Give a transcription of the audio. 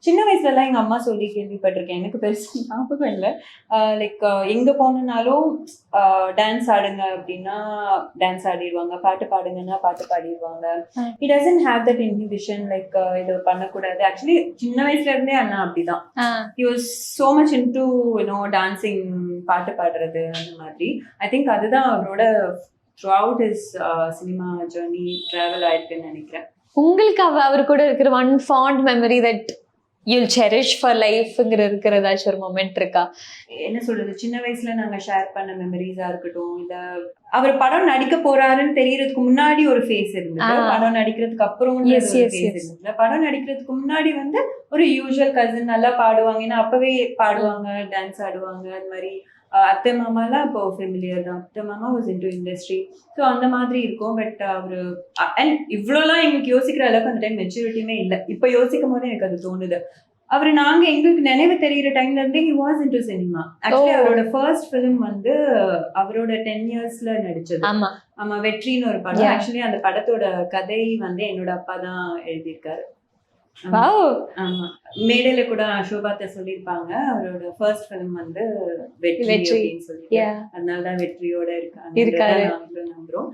சின்ன வயசுலலாம் எங்க அம்மா சொல்லி கேள்விப்பட்டிருக்கேன். எனக்கு பெருசா ஞாபகம் இல்ல. லைக் எங்க போனனாலும் டான்ஸ் ஆடுங்க அப்படின்னா டான்ஸ் ஆடிடுவாங்க. பாட்டு பாடுங்கன்னா பாட்டு பாடிடுவாங்க. He doesn't have that inhibition like இது பண்ணக்கூடாது. ஆக்சுவலி சின்ன வயசுல இருந்தே அண்ணா அப்படிதான். He was so much into dancing, பாட்டு பாடுறது அந்த மாதிரி. ஐ திங்க் அதுதான் அவரோட throughout his cinema journey travel ஆயிருக்குன்னு நினைக்கிறேன். உங்களுக்கு அவர் கூட இருக்கிற one fond memory that you'll cherish for லைஃப்ங்கிற இருக்கிறதாச்சும் ஒரு மொமெண்ட் இருக்கா? என்ன சொல்றது, சின்ன வயசுல நாங்க ஷேர் பண்ண மெமரிஸா இருக்கட்டும், இல்ல அவர் படம் நடிக்க போறாருன்னு தெரியறதுக்கு முன்னாடி ஒரு ஃபேஸ் இருந்தது, படம் நடிக்கிறதுக்கு அப்புறம் ஒரு ஃபேஸ் இருந்தது. படம் நடிக்கிறதுக்கு முன்னாடி வந்து ஒரு யூஷுவல் கசின், நல்லா பாடுவாங்க, ஏன்னா அப்பவே பாடுவாங்க, டான்ஸ் ஆடுவாங்க. அது மாதிரி அத்தை மாமாலாம் இப்போ ஃபெமிலியர் தான். அத்தை மாமா வாஸ் இன்டு இண்டஸ்ட்ரி. ஸோ அந்த மாதிரி இருக்கும். பட் அவரு அண்ட் இவ்வளோலாம் எங்களுக்கு யோசிக்கிற அளவுக்கு அந்த டைம் மெச்சூரிட்டியுமே இல்லை. இப்போ யோசிக்கும் போது எனக்கு அது தோணுது. அவரு நாங்க எங்களுக்கு நினைவு தெரிகிற டைம்ல இருந்தே he was into cinema. Actually அவரோட ஃபர்ஸ்ட் ஃபிலிம் வந்து அவரோட 10 இயர்ஸ்ல நடிச்சது. ஆமா, வெற்றின்னு ஒரு படம். ஆக்சுவலி அந்த படத்தோட கதை வந்து என்னோட அப்பா தான் எழுதியிருக்காரு. ஆமா, மேடையில கூட சோபாத்த சொல்லியிருப்பாங்க, அவரோட ஃபர்ஸ்ட் ஃபிலிம் வந்து வெற்றி அப்படின்னு சொல்லி. அதனாலதான் வெற்றியோட இருக்காங்க நம்புறோம்.